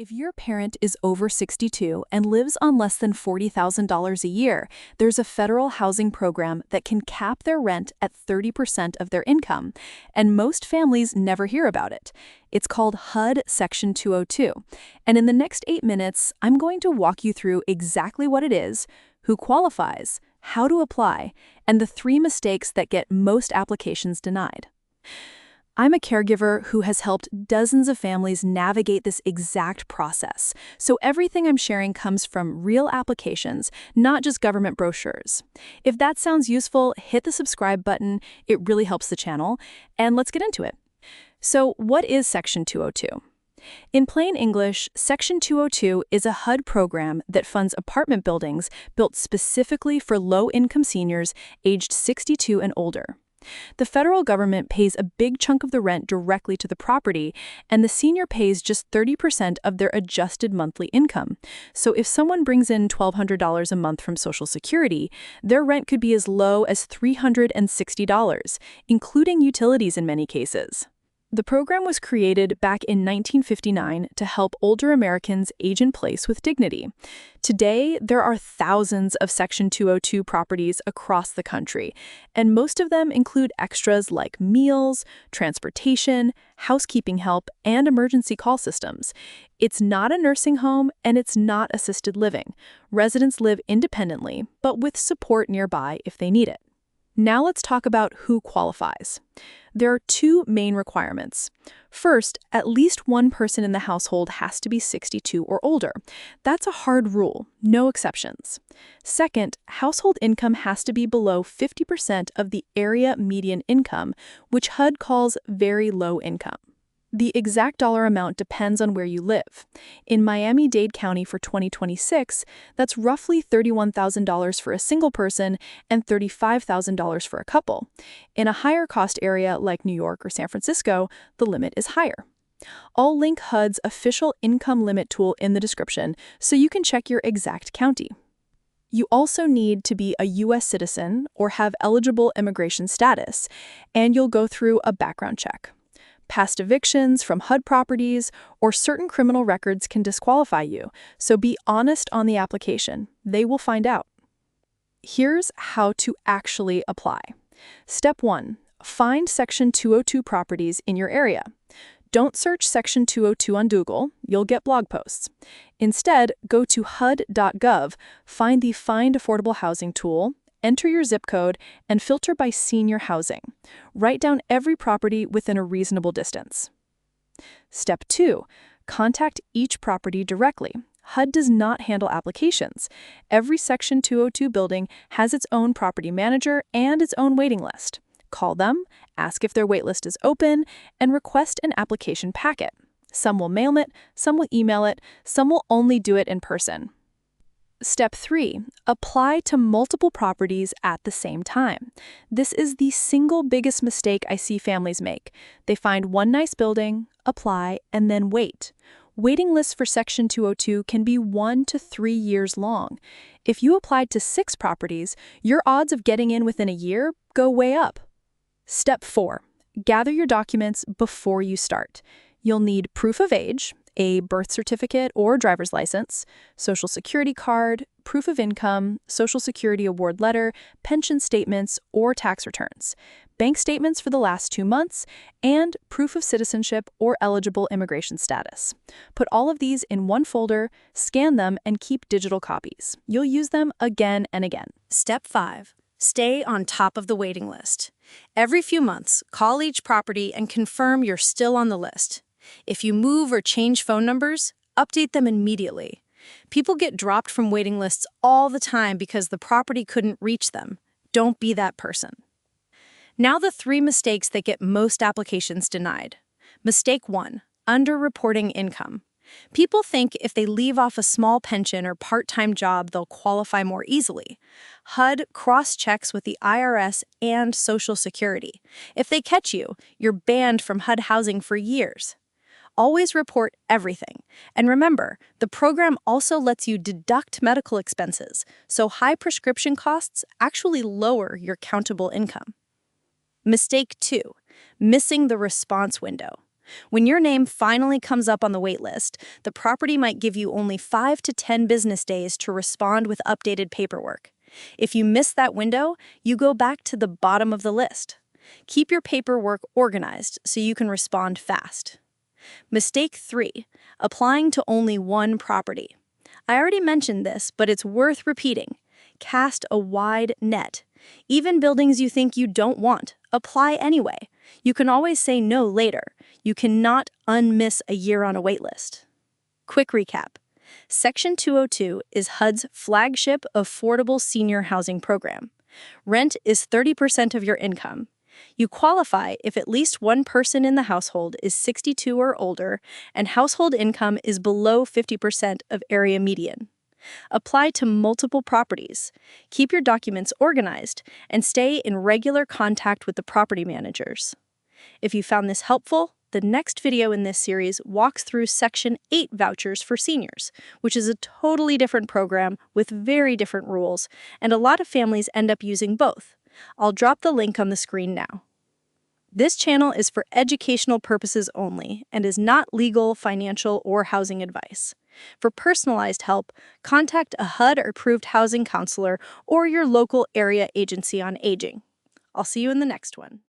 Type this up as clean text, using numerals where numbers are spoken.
If your parent is over 62 and lives on less than $40,000 a year, there's a federal housing program that can cap their rent at 30% of their income, and most families never hear about it. It's called HUD Section 202, and in the next 8 minutes, I'm going to walk you through exactly what it is, who qualifies, how to apply, and the 3 mistakes that get most applications denied. I'm a caregiver who has helped dozens of families navigate this exact process, so everything I'm sharing comes from real applications, not just government brochures. If that sounds useful, hit the subscribe button. It really helps the channel, and let's get into it. So, what is Section 202? In plain English, Section 202 is a HUD program that funds apartment buildings built specifically for low-income seniors aged 62 and older. The federal government pays a big chunk of the rent directly to the property, and the senior pays just 30% of their adjusted monthly income. So if someone brings in $1,200 a month from Social Security, their rent could be as low as $360, including utilities in many cases. The program was created back in 1959 to help older Americans age in place with dignity. Today, there are thousands of Section 202 properties across the country, and most of them include extras like meals, transportation, housekeeping help, and emergency call systems. It's not a nursing home, and it's not assisted living. Residents live independently, but with support nearby if they need it. Now let's talk about who qualifies. There are 2 main requirements. First, at least one person in the household has to be 62 or older. That's a hard rule, no exceptions. Second, household income has to be below 50% of the area median income, which HUD calls very low income. The exact dollar amount depends on where you live. In Miami-Dade County for 2026, that's roughly $31,000 for a single person and $35,000 for a couple. In a higher-cost area like New York or San Francisco, the limit is higher. I'll link HUD's official income limit tool in the description so you can check your exact county. You also need to be a U.S. citizen or have eligible immigration status, and you'll go through a background check. Past evictions from HUD properties or certain criminal records can disqualify you, so be honest on the application. They will find out. Here's how to actually apply. Step 1. Find Section 202 properties in your area. Don't search Section 202 on Google. You'll get blog posts. Instead, go to HUD.gov, find the Find Affordable Housing tool, enter your zip code, and filter by senior housing. Write down every property within a reasonable distance. Step 2. Contact each property directly. HUD does not handle applications. Every Section 202 building has its own property manager and its own waiting list. Call them, ask if their waitlist is open, and request an application packet. Some will mail it, some will email it, some will only do it in person. Step 3. Apply to multiple properties at the same time. This is the single biggest mistake I see families make. They find one nice building, apply, and then wait. Waiting lists for Section 202 can be 1 to 3 years long. If you applied to 6 properties, your odds of getting in within a year go way up. Step 4. Gather your documents before you start. You'll need proof of age, a birth certificate or driver's license, Social Security card, proof of income, Social Security award letter, pension statements, or tax returns, bank statements for the last 2 months, and proof of citizenship or eligible immigration status. Put all of these in one folder, scan them, and keep digital copies. You'll use them again and again. Step 5. Stay on top of the waiting list. Every few months, call each property and confirm you're still on the list. If you move or change phone numbers, update them immediately. People get dropped from waiting lists all the time because the property couldn't reach them. Don't be that person. Now the 3 mistakes that get most applications denied. Mistake 1. Underreporting income. People think if they leave off a small pension or part-time job, they'll qualify more easily. HUD cross-checks with the IRS and Social Security. If they catch you, you're banned from HUD housing for years. Always report everything. And remember, the program also lets you deduct medical expenses, so high prescription costs actually lower your countable income. Mistake 2. Missing the response window. When your name finally comes up on the wait list, the property might give you only 5 to 10 business days to respond with updated paperwork. If you miss that window, you go back to the bottom of the list. Keep your paperwork organized so you can respond fast. Mistake 3. Applying to only one property. I already mentioned this, but it's worth repeating. Cast a wide net. Even buildings you think you don't want, apply anyway. You can always say no later. You cannot unmiss a year on a waitlist. Quick recap. Section 202 is HUD's flagship affordable senior housing program. Rent is 30% of your income. You qualify if at least one person in the household is 62 or older and household income is below 50% of area median. Apply to multiple properties. Keep your documents organized and stay in regular contact with the property managers. If you found this helpful, the next video in this series walks through Section 8 vouchers for seniors, which is a totally different program with very different rules, and a lot of families end up using both. I'll drop the link on the screen now. This channel is for educational purposes only and is not legal, financial, or housing advice. For personalized help, contact a HUD-approved housing counselor or your local area agency on aging. I'll see you in the next one.